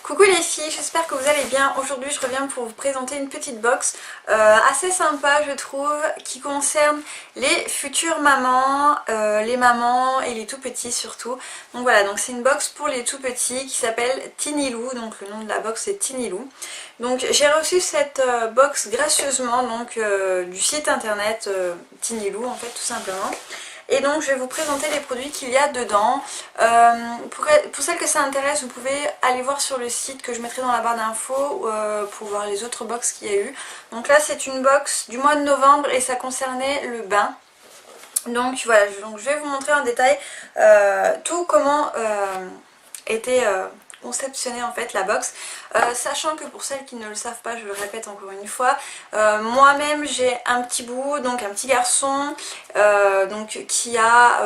Coucou les filles, j'espère que vous allez bien. Aujourd'hui je reviens pour vous présenter une petite box assez sympa je trouve, qui concerne les futures mamans, les mamans et les tout petits surtout. Donc voilà, donc c'est une box pour les tout petits qui s'appelle Tinilou, donc le nom de la box c'est Tinilou. Donc j'ai reçu cette box gracieusement donc du site internet Tinilou en fait tout simplement. Et donc je vais vous présenter les produits qu'il y a dedans. Pour celles que ça intéresse, vous pouvez aller voir sur le site que je mettrai dans la barre d'infos pour voir les autres box qu'il y a eu. Donc là c'est une box du mois de novembre et ça concernait le bain. Donc voilà, donc je vais vous montrer en détail tout comment était conceptionner en fait la box, sachant que pour celles qui ne le savent pas, je le répète encore une fois, moi-même j'ai un petit bout, donc un petit garçon donc qui a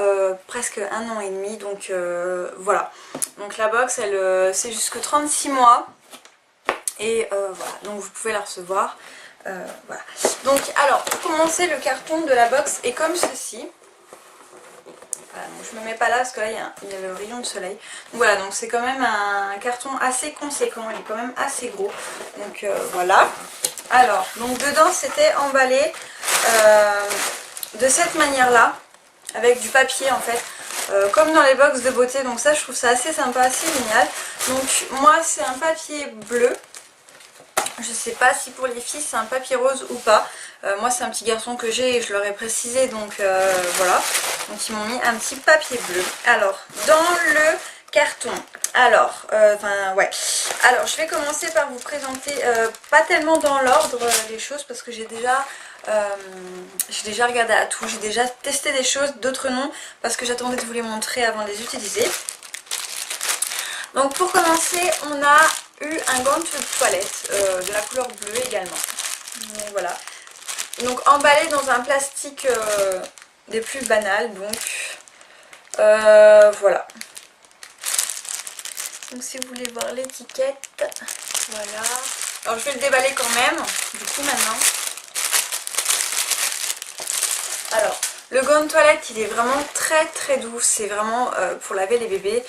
presque 1 an et demi, donc voilà, donc la box elle c'est jusque 36 mois et voilà, donc vous pouvez la recevoir. Voilà. Donc alors pour commencer, le carton de la box est comme ceci. Voilà, donc je me mets pas là parce que là il y a le rayon de soleil. Donc voilà, donc c'est quand même un carton assez conséquent, il est quand même assez gros. Donc voilà. Alors, donc dedans c'était emballé de cette manière là, avec du papier en fait, comme dans les box de beauté. Donc ça je trouve ça assez sympa, assez génial. Donc moi c'est un papier bleu. Je sais pas si pour les filles c'est un papier rose ou pas. Moi c'est un petit garçon que j'ai et je leur ai précisé, donc voilà. Donc ils m'ont mis un petit papier bleu. Alors dans le carton, alors ouais. Alors je vais commencer par vous présenter, pas tellement dans l'ordre les choses parce que j'ai déjà regardé à tout, j'ai déjà testé des choses, d'autres non, parce que j'attendais de vous les montrer avant de les utiliser. Donc pour commencer, on a eu un gant de toilette de la couleur bleue également. Donc voilà. Donc emballé dans un plastique des plus banals, donc voilà. Donc si vous voulez voir l'étiquette, voilà. Alors je vais le déballer quand même, du coup maintenant. Alors, le gant de toilette il est vraiment très doux, c'est vraiment pour laver les bébés.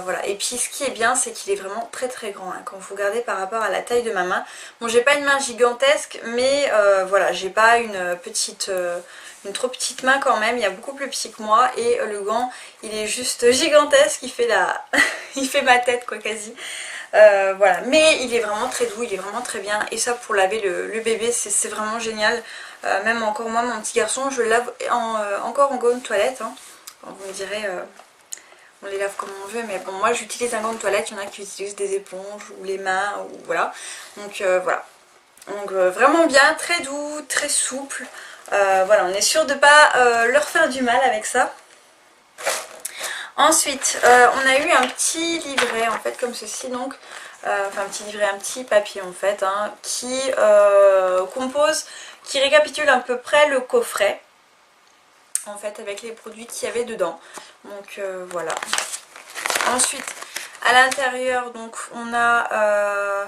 Voilà. Et puis ce qui est bien c'est qu'il est vraiment très grand hein, quand vous regardez par rapport à la taille de ma main. Bon, j'ai pas une main gigantesque, mais voilà, j'ai pas une trop petite main quand même, il y a beaucoup plus petit que moi. Et le gant il est juste gigantesque, il fait il fait ma tête quoi quasi. Voilà, mais il est vraiment très doux, il est vraiment très bien. Et ça pour laver le bébé c'est vraiment génial. Même encore moi, mon petit garçon, je le lave encore en gant de toilette hein. Vous me direz on les lave comme on veut, mais bon, moi j'utilise un gant de toilette, il y en a qui utilisent des éponges ou les mains, ou voilà. Donc voilà. Donc vraiment bien, très doux, très souple. Voilà, on est sûr de ne pas leur faire du mal avec ça. Ensuite, on a eu un petit livret en fait comme ceci, donc enfin un petit livret, un petit papier en fait, hein, qui récapitule à peu près le coffret en fait avec les produits qu'il y avait dedans. Donc voilà. Ensuite à l'intérieur donc on a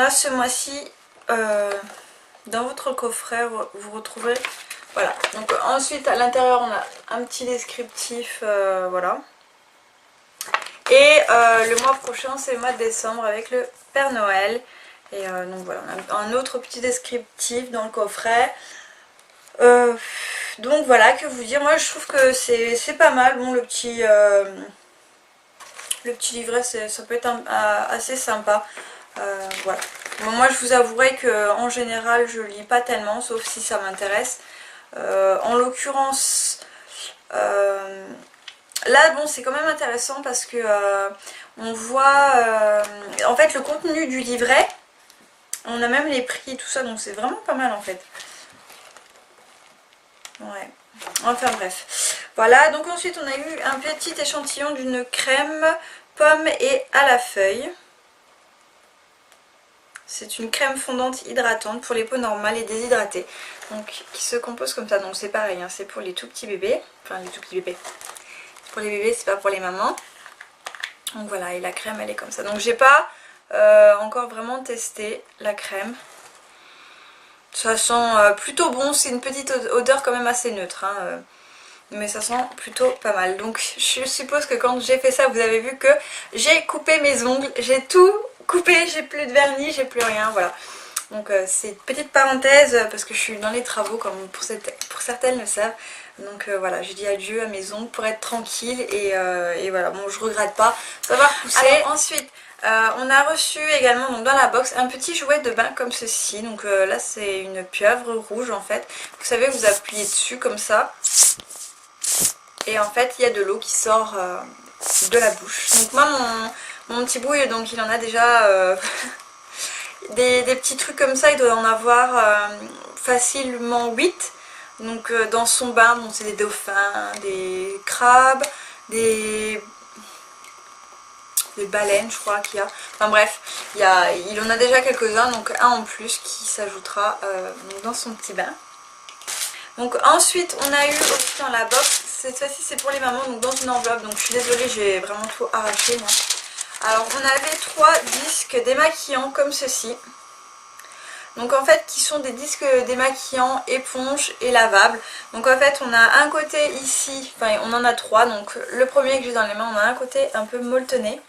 ce mois-ci dans votre coffret vous retrouverez, voilà. Donc ensuite à l'intérieur on a un petit descriptif, voilà. Et le mois prochain c'est le mois de décembre avec le Père Noël. Et donc voilà, on a un autre petit descriptif dans le coffret. Donc voilà, que vous dire, moi je trouve que c'est pas mal. Bon, le petit livret ça peut être assez sympa. Voilà. Bon, moi je vous avouerai que en général je lis pas tellement, sauf si ça m'intéresse. En l'occurrence là bon c'est quand même intéressant parce que on voit en fait le contenu du livret, on a même les prix et tout ça, donc c'est vraiment pas mal en fait. Ouais, enfin bref. Voilà, donc ensuite on a eu un petit échantillon d'une crème pomme et à la feuille. C'est une crème fondante hydratante pour les peaux normales et déshydratées. Donc qui se compose comme ça, donc c'est pareil, hein, c'est pour les tout petits bébés. Enfin les tout petits bébés. Pour les bébés, c'est pas pour les mamans. Donc voilà, et la crème elle est comme ça. Donc j'ai pas encore vraiment testé la crème. Ça sent plutôt bon, c'est une petite odeur quand même assez neutre hein. mais ça sent plutôt pas mal. Donc je suppose que quand j'ai fait ça, vous avez vu que j'ai coupé mes ongles, j'ai tout coupé, j'ai plus de vernis, j'ai plus rien, voilà. Donc c'est une petite parenthèse parce que je suis dans les travaux comme pour certaines le savent. Donc voilà, j'ai dit adieu à mes ongles pour être tranquille et voilà, bon je regrette pas, ça va repousser. Alors ensuite, on a reçu également donc, dans la box un petit jouet de bain comme ceci. Donc là c'est une pieuvre rouge en fait. Vous savez, vous appuyez dessus comme ça. Et en fait il y a de l'eau qui sort de la bouche. Donc moi mon petit bouille, donc il en a déjà des petits trucs comme ça, il doit en avoir facilement 8. Donc dans son bain, bon, c'est des dauphins, des crabes, des baleines je crois qu'il y a. Enfin bref, il en a déjà quelques-uns, donc un en plus qui s'ajoutera dans son petit bain. Donc ensuite on a eu aussi dans la box, cette fois-ci c'est pour les mamans, donc dans une enveloppe, donc je suis désolée, j'ai vraiment tout arraché moi. Alors on avait 3 disques démaquillants comme ceci. Donc en fait qui sont des disques démaquillants éponges et lavables. Donc en fait on a un côté ici, enfin on en a 3. Donc le premier que j'ai dans les mains, on a un côté un peu molletonné.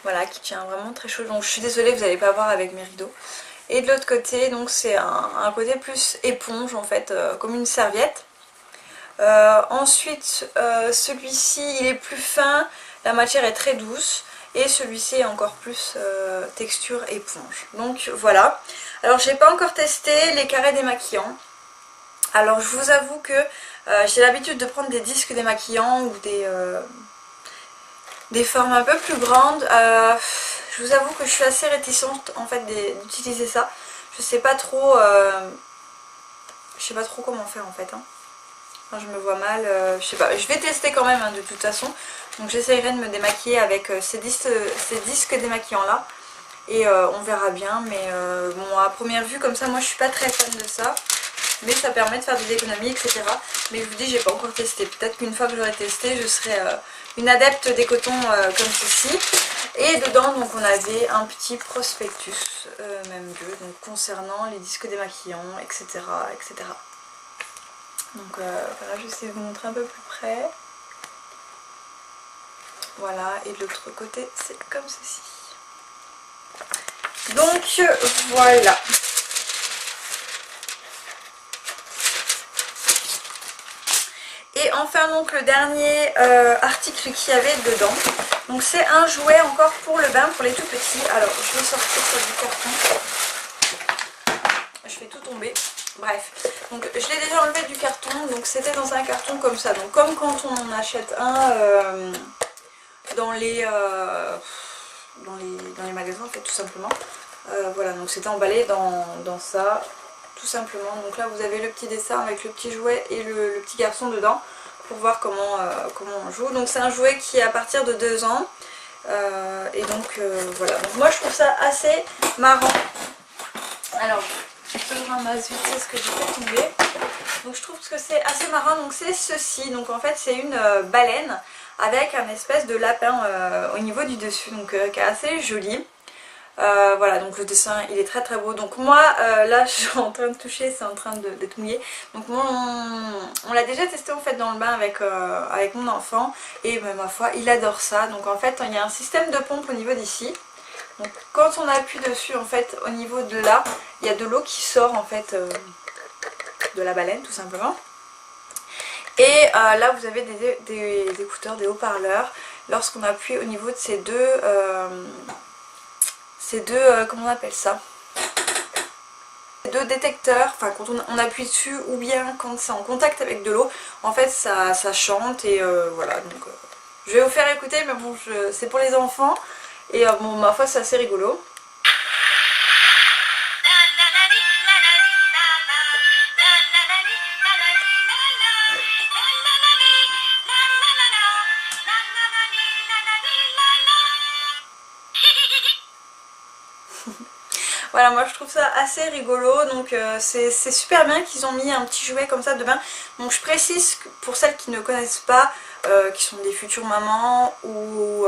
Voilà, qui tient vraiment très chaud. Donc je suis désolée, vous n'allez pas voir avec mes rideaux. Et de l'autre côté, donc c'est un côté plus éponge en fait, comme une serviette. Ensuite celui-ci il est plus fin, la matière est très douce. Et celui-ci est encore plus texture éponge. Donc voilà. Alors j'ai pas encore testé les carrés démaquillants. Alors je vous avoue que j'ai l'habitude de prendre des disques démaquillants ou des formes un peu plus grandes. Je vous avoue que je suis assez réticente en fait d'utiliser ça. Je sais pas trop comment faire en fait. Hein. Enfin, je me vois mal, je sais pas. Je vais tester quand même hein, de toute façon. Donc j'essayerai de me démaquiller avec ces disques démaquillants là. Et on verra bien. Mais bon, à première vue comme ça, moi je suis pas très fan de ça. Mais ça permet de faire des économies, etc. Mais je vous dis, j'ai pas encore testé. Peut-être qu'une fois que j'aurai testé, je serai une adepte des cotons comme ceci. Et dedans, donc on avait un petit prospectus, même deux, donc concernant les disques démaquillants, etc. etc. Donc voilà, je vais essayer de vous montrer un peu plus près. Voilà, et de l'autre côté, c'est comme ceci. Donc voilà. Et enfin donc le dernier article qu'il y avait dedans. Donc c'est un jouet encore pour le bain pour les tout petits. Alors je vais sortir ça du carton. Je fais tout tomber. Bref. Donc je l'ai déjà enlevé du carton. Donc c'était dans un carton comme ça. Donc comme quand on en achète un dans les magasins en fait tout simplement. Voilà, donc c'était emballé dans ça. Tout simplement, donc là vous avez le petit dessin avec le petit jouet et le petit garçon dedans pour voir comment on joue. Donc c'est un jouet qui est à partir de 2 ans et donc voilà, donc moi je trouve ça assez marrant. Alors je ramasse vite ce que j'ai fait tomber. Donc je trouve que c'est assez marrant, donc c'est ceci, donc en fait c'est une baleine avec un espèce de lapin au niveau du dessus, donc qui est assez joli. Voilà, donc le dessin il est très très beau. Donc moi là je suis en train de toucher, c'est en train d'être mouillé. Donc on l'a déjà testé en fait dans le bain avec mon enfant. Et ma foi il adore ça. Donc en fait il y a un système de pompe au niveau d'ici. Donc quand on appuie dessus en fait au niveau de là, il y a de l'eau qui sort en fait de la baleine tout simplement. Et là vous avez des écouteurs, des haut-parleurs. Lorsqu'on appuie au niveau de ces deux comment on appelle ça, deux détecteurs, enfin quand on appuie dessus ou bien quand c'est en contact avec de l'eau, en fait ça chante et voilà, donc je vais vous faire écouter, mais bon c'est pour les enfants et bon ma foi c'est assez rigolo. Voilà, moi je trouve ça assez rigolo, donc c'est super bien qu'ils ont mis un petit jouet comme ça de bain. Donc je précise que pour celles qui ne connaissent pas, qui sont des futures mamans ou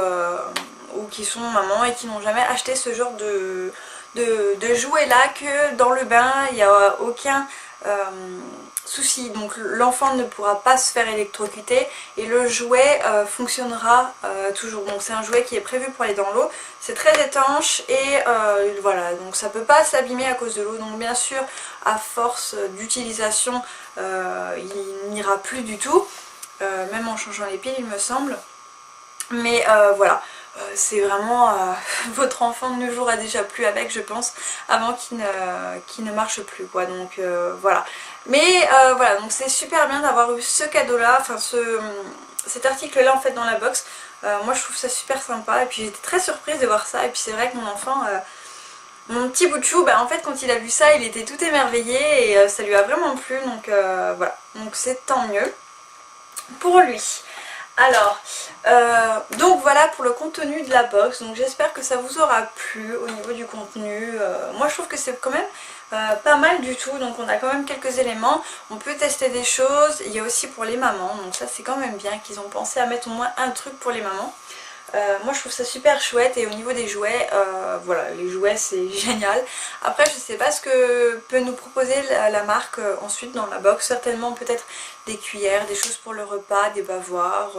qui sont mamans et qui n'ont jamais acheté ce genre de jouet là, que dans le bain il n'y a aucun souci, donc l'enfant ne pourra pas se faire électrocuter et le jouet fonctionnera toujours. Donc c'est un jouet qui est prévu pour aller dans l'eau, c'est très étanche et voilà, donc ça peut pas s'abîmer à cause de l'eau. Donc bien sûr à force d'utilisation il n'ira plus du tout, même en changeant les piles il me semble. Mais voilà, c'est vraiment votre enfant ne jouera déjà plus avec, je pense, avant qu'il ne marche plus quoi. Donc voilà. Mais voilà, donc c'est super bien d'avoir eu ce cadeau là, enfin cet article là en fait dans la box. Moi je trouve ça super sympa et puis j'étais très surprise de voir ça. Et puis c'est vrai que mon enfant, mon petit bout de chou, bah, en fait quand il a vu ça il était tout émerveillé et ça lui a vraiment plu. Donc voilà, donc c'est tant mieux pour lui. Alors, donc voilà pour le contenu de la box. Donc j'espère que ça vous aura plu au niveau du contenu. Moi je trouve que c'est quand même pas mal du tout. Donc on a quand même quelques éléments. On peut tester des choses. Il y a aussi pour les mamans. Donc ça c'est quand même bien qu'ils ont pensé à mettre au moins un truc pour les mamans. Moi je trouve ça super chouette et au niveau des jouets, voilà, les jouets c'est génial. Après je sais pas ce que peut nous proposer la marque ensuite dans la box, certainement peut-être des cuillères, des choses pour le repas, des bavoirs,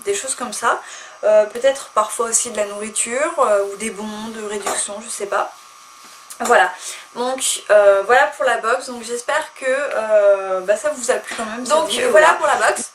des choses comme ça. Peut-être parfois aussi de la nourriture ou des bons de réduction, je sais pas. Voilà, donc voilà pour la box, donc j'espère que ça vous a plu quand même. Donc voilà pour la box.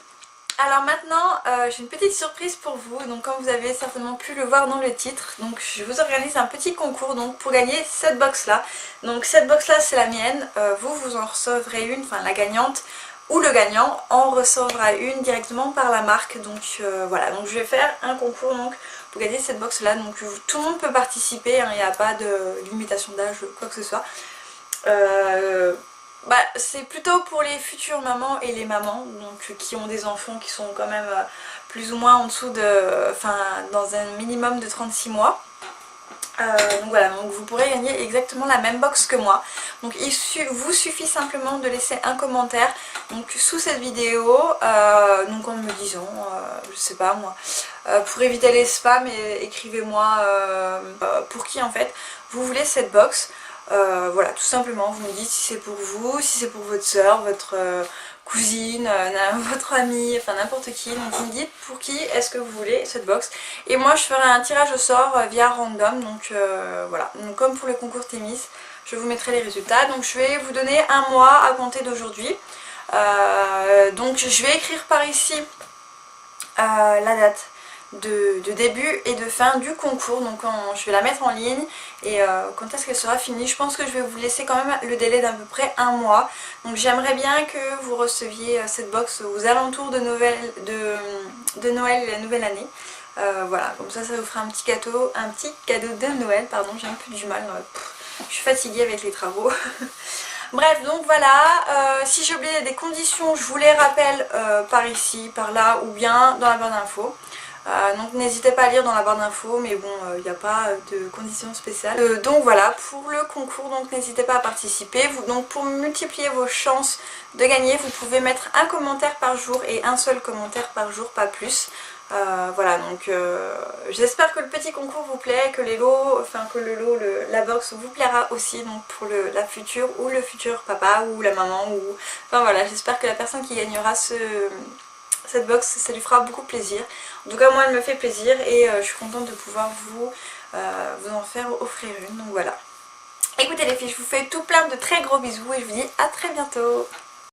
Alors maintenant j'ai une petite surprise pour vous, donc comme vous avez certainement pu le voir dans le titre, donc je vous organise un petit concours donc pour gagner cette box là. Donc cette box là c'est la mienne, vous en recevrez une, enfin la gagnante ou le gagnant en recevra une directement par la marque. Donc voilà, donc je vais faire un concours donc pour gagner cette box là, donc tout le monde peut participer, hein, il n'y a pas de limitation d'âge quoi que ce soit. C'est plutôt pour les futures mamans et les mamans donc qui ont des enfants qui sont quand même plus ou moins en dessous de, enfin dans un minimum de 36 mois. Donc voilà, donc vous pourrez gagner exactement la même box que moi. Donc il vous suffit simplement de laisser un commentaire donc sous cette vidéo, donc en me disant, je sais pas moi, pour éviter les spams, écrivez-moi pour qui en fait vous voulez cette box. Voilà, tout simplement, vous me dites si c'est pour vous, si c'est pour votre soeur, votre cousine, votre amie, enfin n'importe qui. Donc vous me dites pour qui est-ce que vous voulez cette box. Et moi je ferai un tirage au sort via random. Donc voilà, donc, comme pour le concours Thémis, je vous mettrai les résultats. Donc je vais vous donner un mois à compter d'aujourd'hui. Donc je vais écrire par ici la date de début et de fin du concours, donc je vais la mettre en ligne et quand est-ce qu'elle sera finie. Je pense que je vais vous laisser quand même le délai d'à peu près un mois, donc j'aimerais bien que vous receviez cette box aux alentours de Noël et la nouvelle année. Voilà, comme ça vous fera un petit cadeau de Noël, pardon, j'ai un peu du mal, je suis fatiguée avec les travaux. Bref, donc voilà, si j'ai oublié des conditions, je vous les rappelle par ici, par là ou bien dans la barre d'infos. Donc n'hésitez pas à lire dans la barre d'infos, mais bon, il n'y a pas de conditions spéciales. Donc voilà, pour le concours, donc n'hésitez pas à participer. Donc pour multiplier vos chances de gagner, vous pouvez mettre un commentaire par jour et un seul commentaire par jour, pas plus. Voilà, donc j'espère que le petit concours vous plaît, que les lots, enfin que la box vous plaira aussi, donc pour la future ou le futur papa ou la maman, ou enfin voilà, j'espère que la personne qui gagnera cette box, ça lui fera beaucoup plaisir. En tout cas moi elle me fait plaisir et je suis contente de pouvoir vous en faire offrir une, donc voilà. Écoutez les filles, je vous fais tout plein de très gros bisous et je vous dis à très bientôt.